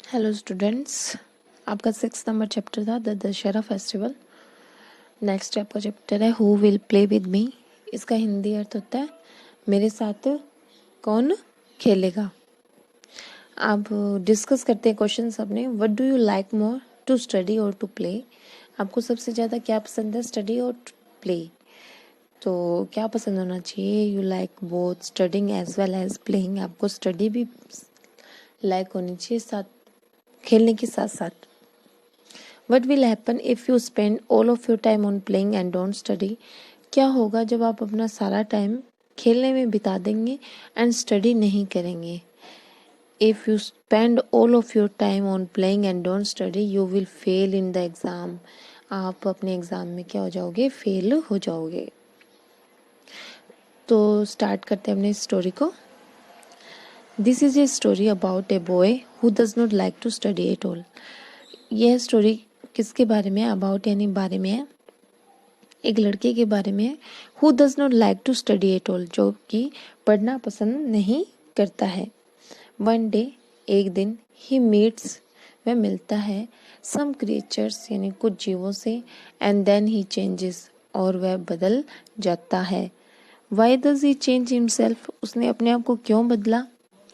Hello students, आपका 6 number chapter था the Dussehra festival. Next आपका चैप्टर है who will play with me. इसका हिंदी अर्थ होता है मेरे साथ कौन खेलेगा। अब डिस्कस करते हैं क्वेश्चन अपने। What do you like more, to study और टू प्ले। आपको सबसे ज़्यादा क्या पसंद है, स्टडी और प्ले। तो क्या पसंद होना चाहिए? You like both studying as well as playing. आपको स्टडी भी लाइक होनी चाहिए, साथ खेलने के साथ साथ। What will happen if you spend all of your time on playing and don't study? क्या होगा जब आप अपना सारा टाइम खेलने में बिता देंगे एंड स्टडी नहीं करेंगे? If you spend all of your time on playing and don't study, you will fail in the exam. आप अपने एग्ज़ाम में क्या हो जाओगे? फेल हो जाओगे। तो स्टार्ट करते हैं अपने स्टोरी को। This is a story about a boy who does not like to study at all. यह स्टोरी किसके बारे में? अबाउट यानी बारे में है, एक लड़के के बारे में है। Who does not like to study at all, जो कि पढ़ना पसंद नहीं करता है। वन डे, एक दिन, ही मीट्स, वह मिलता है, सम क्रिएचर्स यानी कुछ जीवों से, एंड देन ही चेंजेस, और वह बदल जाता है। Why does he change himself, उसने अपने आप को क्यों बदला?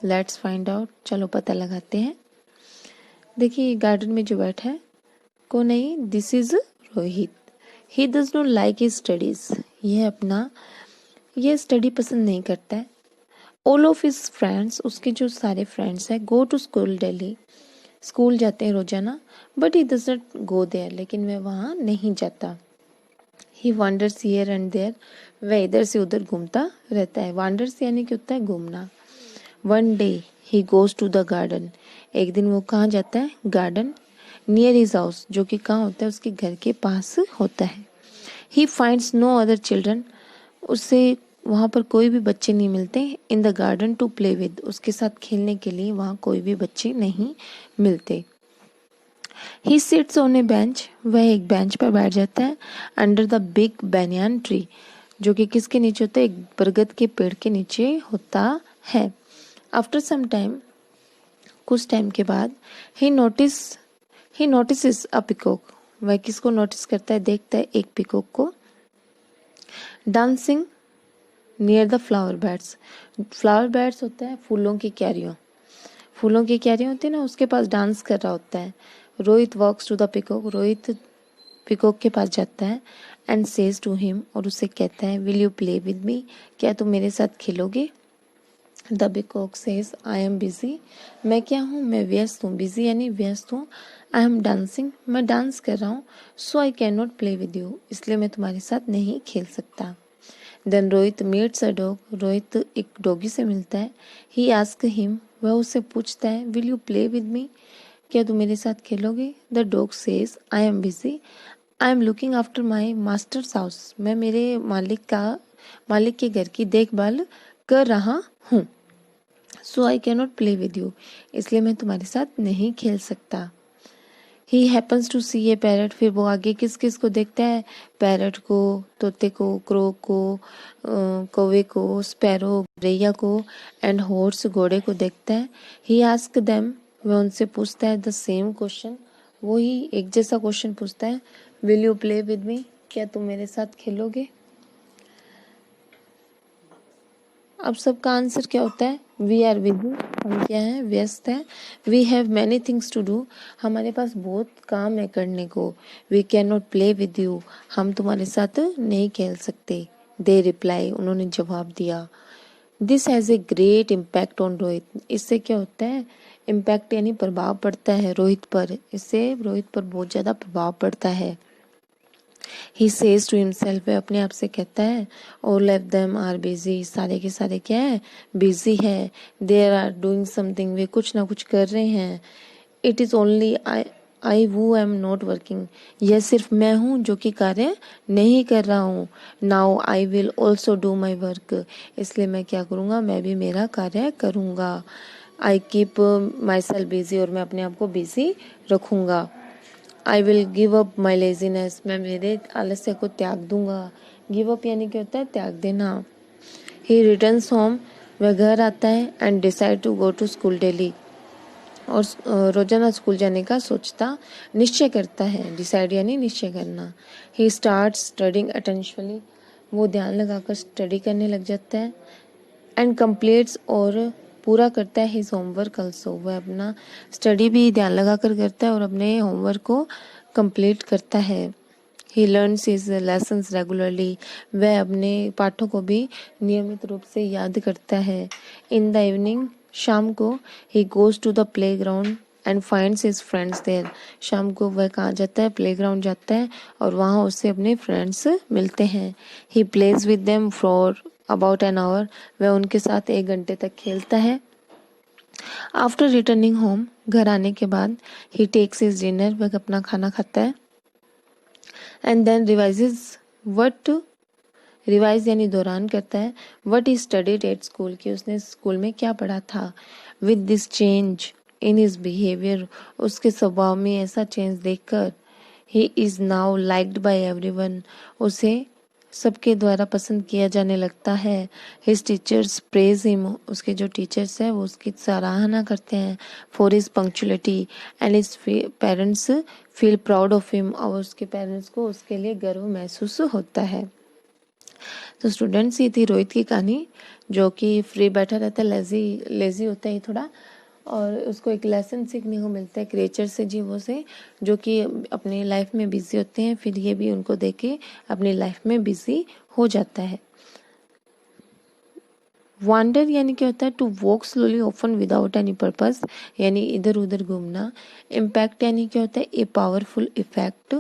लेट्स फाइंड आउट, चलो पता लगाते हैं। देखिए गार्डन में जो बैठा है कौन है ये? This is Rohit. He does not like his studies, यह स्टडी पसंद नहीं करता है। ऑल ऑफ हिज फ्रेंड्स, उसके जो सारे फ्रेंड्स हैं, go to school daily, school जाते हैं रोजाना, but he does not go there, लेकिन वह वहाँ नहीं जाता। He wanders here and there, वह इधर से उधर घूमता रहता है। वांडर्स यानी कि होता है घूमना। One day he goes to the garden, एक दिन वो कहाँ जाता है? गार्डन। नियर हिज हाउस, जो कि कहाँ होता है? उसके घर के पास होता है। He finds no other children, उससे वहाँ पर कोई भी बच्चे नहीं मिलते। In the garden to play with, उसके साथ खेलने के लिए वहाँ कोई भी बच्चे नहीं मिलते। He sits on A bench, वह एक बेंच पर बैठ जाता है। Under the big banyan tree, जो कि किसके नीचे होता है? एक बरगद के पेड़ के नीचे होता है। आफ्टर सम टाइम, कुछ टाइम के बाद, ही नोटिस अ पिकॉक, वह किसको नोटिस करता है? देखता है एक पिकॉक को। Dancing near the flower beds, flower beds होता है फूलों की क्यारियों, फूलों की क्यारियां होती है ना, उसके पास डांस कर रहा होता है। Rohit walks to the peacock, Rohit peacock के पास जाता है। एंड सेज टू हिम, और उससे कहता है, will you play with me, क्या तुम मेरे साथ खेलोगे? The peacock says, I am busy, मैं क्या हूँ? मैं व्यस्त हूँ। बिजी यानी व्यस्त हूँ। आई एम डांसिंग, मैं डांस कर रहा हूँ। So I can not play with you, इसलिए मैं तुम्हारे साथ नहीं खेल सकता। Then Rohit meets a dog, Rohit एक डॉगी से मिलता है। ही आस्क हिम, वह उससे पूछता है, will you play with me, क्या तुम मेरे साथ खेलोगे? The dog says, I am busy, I am looking after my masters house, मैं मेरे मालिक के घर की देखभाल कर रहा हूँ। So I can not play with you, इसलिए मैं तुम्हारे साथ नहीं खेल सकता। He happens to see a parrot, फिर वो आगे किस किस को देखता है? पैरट को, तोते को, क्रो को, कौवे को, स्पैरो, गौरैया को, एंड हॉर्स, घोड़े को देखता है। ही आस्क देम, वह उनसे पूछता है द सेम क्वेश्चन, वही एक जैसा क्वेश्चन पूछता है, will you play with me, क्या तुम मेरे साथ खेलोगे? अब सबका आंसर क्या होता है? वी आर बिजी, हम क्या हैं? व्यस्त हैं। We have many things to do, हमारे पास बहुत काम है करने को। We can not play with you, हम तुम्हारे साथ नहीं खेल सकते। दे रिप्लाई, उन्होंने जवाब दिया। This has a great impact on Rohit, इससे क्या होता है? इम्पैक्ट यानी प्रभाव पड़ता है रोहित पर, इससे रोहित पर बहुत ज़्यादा प्रभाव पड़ता है। ही सेज टू हिमसेल्फ, वह अपने आप से कहता है, all of them are busy, सारे के सारे क्या है? बिजी है। देयर आर डूइंग समथिंग, वे कुछ ना कुछ कर रहे हैं। इट इज़ ओनली आई वो एम नॉट वर्किंग, यह सिर्फ मैं हूँ जो कि कार्य नहीं कर रहा हूँ। Now I will also do my work, इसलिए मैं क्या करूँगा? मैं भी मेरा कार्य करूँगा। I keep my self busy, और मैं अपने आप को बिजी रखूँगा। I will give up my laziness, मैं मेरे आलस्य को त्याग दूंगा। गिव अप यानी क्या होता है? त्याग देना। ही रिटर्न्स होम, वह घर आता है। And decide to go to school daily, और रोजाना स्कूल जाने का सोचता, निश्चय करता है। डिसाइड यानी निश्चय करना। ही स्टार्ट स्टडिंग अटेंशनली, वो ध्यान लगाकर स्टडी करने लग जाता है। एंड कंप्लीट्स, और पूरा करता है हिज होमवर्क ऑल्सो, वह अपना स्टडी भी ध्यान लगाकर करता है और अपने होमवर्क को कंप्लीट करता है। ही लर्न्स हिज लेसन्स रेगुलरली, वह अपने पाठों को भी नियमित रूप से याद करता है। इन द इवनिंग, शाम को, he goes to the play ground and finds his friends there, शाम को वह कहाँ जाता है, प्ले ग्राउंड जाता है और वहाँ उससे अपने फ्रेंड्स मिलते हैं। He plays with them for about an hour, वह उनके साथ 1 घंटे तक खेलता है। आफ्टर रिटर्निंग होम, घर आने के बाद, ही टेक्स हिज डिनर, वह अपना खाना खाता है। एंड देन रिवाइजेज वट, रिवाइज यानी दौरान करता है, what he studied at school, की उसने स्कूल में क्या पढ़ा था। With this change in his behaviour, उसके स्वभाव में ऐसा चेंज देखकर, he is now liked by everyone, उसे सबके द्वारा पसंद किया जाने लगता है। हिज टीचर्स प्रेज हिम, उसके जो टीचर्स हैं वो उसकी सराहना करते हैं। For his punctuality and his parents feel proud of him, और उसके पेरेंट्स को उसके लिए गर्व महसूस होता है। तो स्टूडेंट्स, ये थी रोहित की कहानी, जो कि फ्री बैठा रहता है, लेजी लेजी होता है थोड़ा, और उसको एक लेसन सीखने को मिलता है क्रिएचर से, जीवों से, जो कि अपनी लाइफ में बिजी होते हैं, फिर ये भी उनको देख के अपनी लाइफ में बिजी हो जाता है। वांडर यानी क्या होता है, to walk slowly often without any purpose, यानी इधर उधर घूमना। इम्पैक्ट यानी क्या होता है, a powerful effect.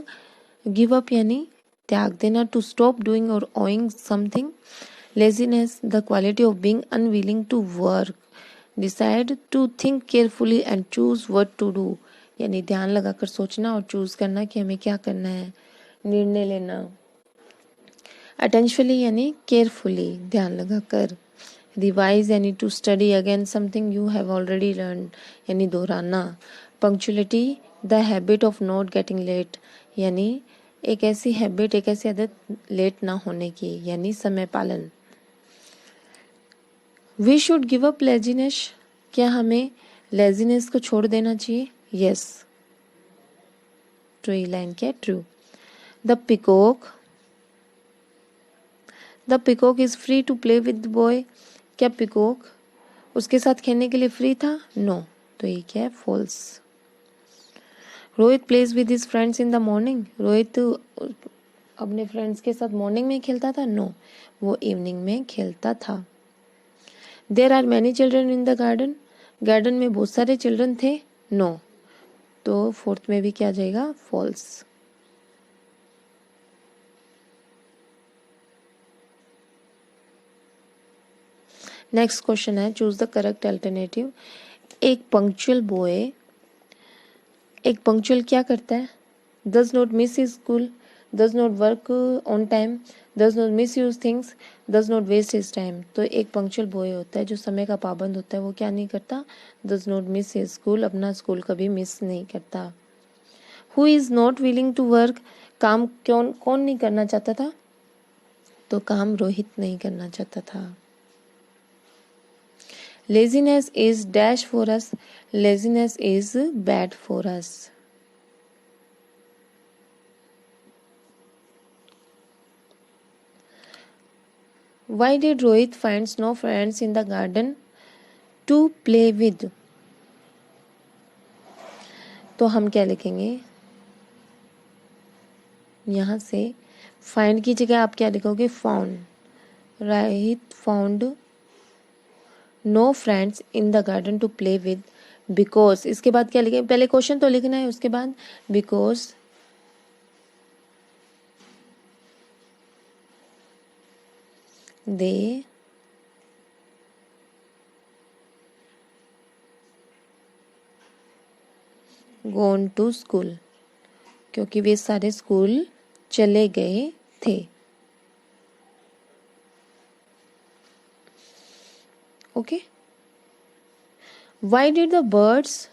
Give up यानी त्याग देना, टू स्टॉप डूइंग और doing something. Laziness, the quality of being unwilling to work. Decide, to think carefully and choose what to do, यानी ध्यान लगाकर सोचना और चूज करना कि हमें क्या करना है, निर्णय लेना। अटेंशनली यानी केयरफुली, ध्यान लगाकर। रिवाइज यानी to study again something you have already learn, यानी दोहराना। Punctuality, the habit of not getting late, यानी एक ऐसी हैबिट, एक ऐसी आदत लेट ना होने की, यानी समय पालन। We should give up laziness, क्या हमें लेजीनेस को छोड़ देना चाहिए? यस, ट्रू लाइन क्या? True. The peacock, the peacock is free to play with boy, क्या पिकॉक उसके साथ खेलने के लिए फ्री था? नो, तो ये क्या है? False. Rohit plays with his friends in the morning, Rohit अपने फ्रेंड्स के साथ मॉर्निंग में खेलता था? नो, वो इवनिंग में खेलता था। There are many children in the garden, garden में बहुत सारे चिल्ड्रन थे? नो, तो फोर्थ में भी क्या आ जाएगा? फॉल्स। नेक्स्ट क्वेश्चन है, चूज द करेक्ट अल्टरनेटिव। एक पंक्चुअल क्या करता है? Does not miss his school, does not work on time, does not miss use things, does not waste his time. तो एक पंक्चुअल बॉय होता है जो समय का पाबंद होता है, वो क्या नहीं करता? Does not miss his school, अपना स्कूल कभी मिस नहीं करता। Who is not willing to work, काम कौन नहीं करना चाहता था? तो काम रोहित नहीं करना चाहता था। Laziness is dash for us, laziness is bad for us. Why did Rohit finds no friends in the garden to play with? तो हम क्या लिखेंगे यहाँ से? फाइंड की जगह आप क्या लिखोगे? Found. Rohit found no friends in the garden to play with because, इसके बाद क्या लिखेंगे? पहले क्वेश्चन तो लिखना है, उसके बाद because they gone to school, क्योंकि वे सारे स्कूल चले गए थे। Okay. Why did the birds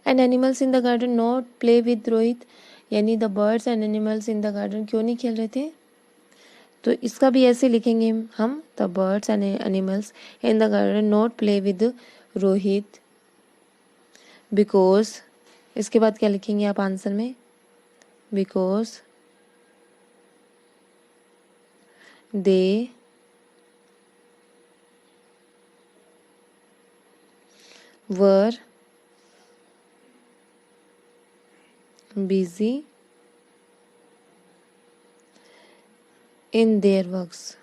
and animals in the garden not play with Rohit, यानी the birds and animals in the garden क्यों नहीं खेल रहे थे? तो इसका भी ऐसे लिखेंगे हम, the birds and animals in the garden not play with Rohit because, इसके बाद क्या लिखेंगे आप आंसर में? Because they were busy in their works.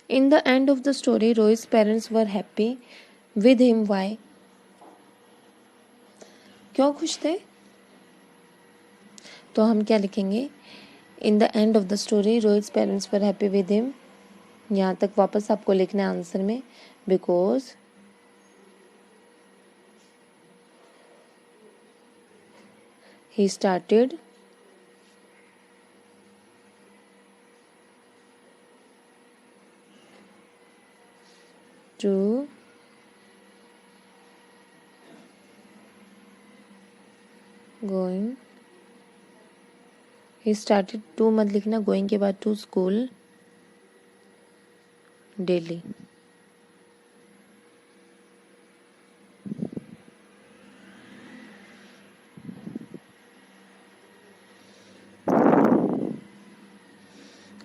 In the end of the story, Rohit's parents were happy with him. Why? क्यों खुश थे? तो हम क्या लिखेंगे? In the end of the story, Rohit's parents were happy with him. यहाँ तक वापस आपको लिखना है आंसर में, because he started to going, he started to मत लिखना, going के बाद to school daily.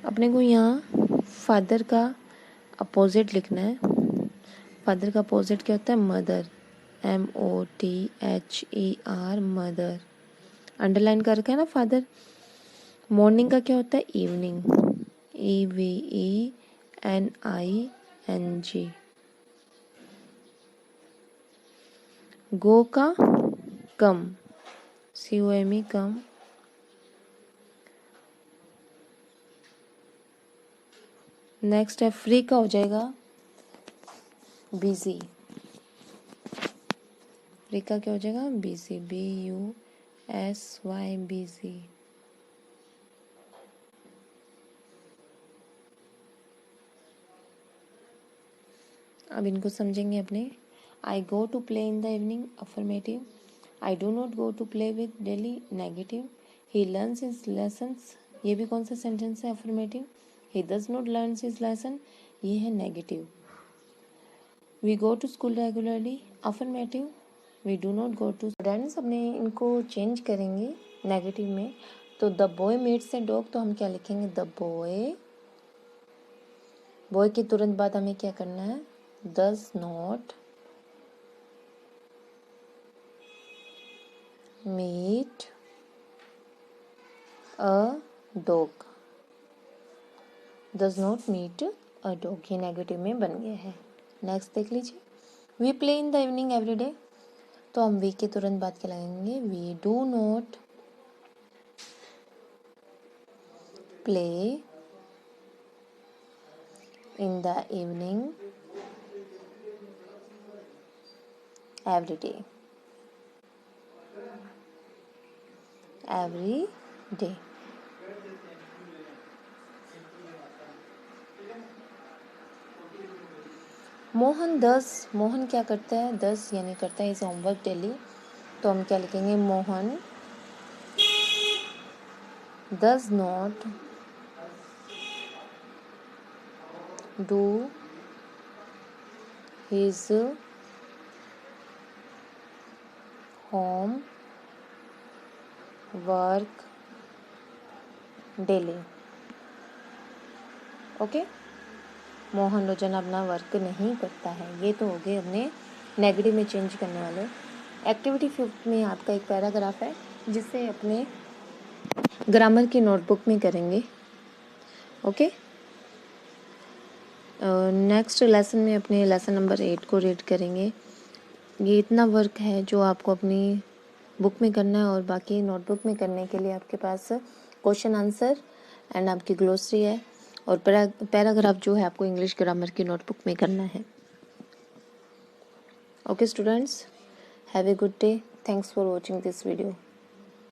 अपने को यहाँ फादर का अपोजिट लिखना है। फादर का अपोजिट क्या होता है? Mother, MOTHER, mother. अंडरलाइन कर रखा है ना फादर। मॉर्निंग का क्या होता है? Evening, EVENING। गो का कम, COME, कम। नेक्स्ट है फ्री का हो जाएगा बिजी। फ्री का क्या हो जाएगा? Busy, BUSY, busy. अब इनको समझेंगे अपने। I go to play in the evening, affirmative. I do not go to play with daily, negative. He learns his lessons, ये भी कौन सा सेंटेंस है? Affirmative. He does not learns his lesson, ये है negative. We go to school regularly, affirmative. We do not go to. Students अपने इनको change करेंगे नेगेटिव में। तो the boy meets a dog, तो हम क्या लिखेंगे? द बॉय, बॉय के तुरंत बाद हमें क्या करना है? Does not meet a dog, does not meet a dog, ये नेगेटिव में बन गया है। नेक्स्ट देख लीजिए। We play in the evening every day, तो हम वी के तुरंत बाद क्या लगाएंगे? We do not play in the evening every day, every day. Mohan Mohan क्या करता है? 10 यानी करता है इस होमवर्क डेली, तो हम क्या लिखेंगे? Mohan does not do his home work daily. Okay, Mohan रोजाना अपना वर्क नहीं करता है। ये तो हो गए अपने नेगेटिव में चेंज करने वाले। एक्टिविटी 5 में आपका एक पैराग्राफ है जिसे अपने ग्रामर की नोटबुक में करेंगे। ओके, नेक्स्ट लेसन में अपने लेसन नंबर 8 को रीड करेंगे। ये इतना वर्क है जो आपको अपनी बुक में करना है, और बाकी नोटबुक में करने के लिए आपके पास क्वेश्चन आंसर एंड आपकी ग्लोसरी है, और पैराग्राफ जो है आपको इंग्लिश ग्रामर की नोटबुक में करना है। Okay students, have a good day. Thanks for watching this video.